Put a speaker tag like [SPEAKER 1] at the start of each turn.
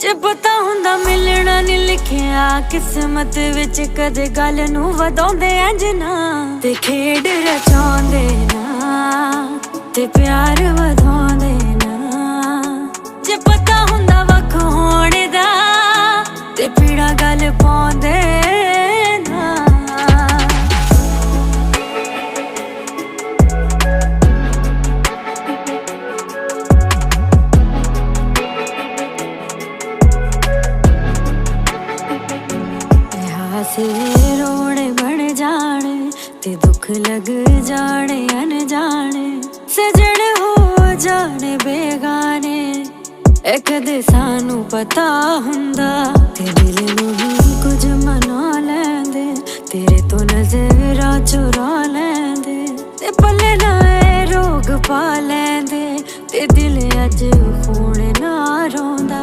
[SPEAKER 1] ਜੇ ਪਤਾ ਹੁੰਦਾ ਮਿਲਣਾ ਨਹੀਂ ਲਿਖਿਆ ਕਿਸਮਤ ਵਿੱਚ, ਕਦੇ ਗੱਲ ਨੂੰ ਵਧਾਉਂਦੇ ਇੰਜ ਨਾ ਤੇ ਖੇਡ ਰਚਾਉਂਦੇ ਨਾ ਤੇ ਪਿਆਰ ਵਧਾਉਂਦੇ ਨਾ। ਜੇ ਪਤਾ ਹੁੰਦਾ ਵੱਖ ਹੋਣ ਦਾ ਤੇ ਪੀੜਾ ਗੱਲ ਪਾਉਂਦੇ ਨਾ। हासे रोने बन जाने ते दुख लग जाने अनजाने, सजन हो जाने बेगाने कदे सानू पता हुंदा ते दिल नू ही कुछ मना लैंदे, तेरे तो नजरां चुरा लैंदे ते पल्ले नाए रोग पा लैंदे ते दिल अज खून ना रोंदा।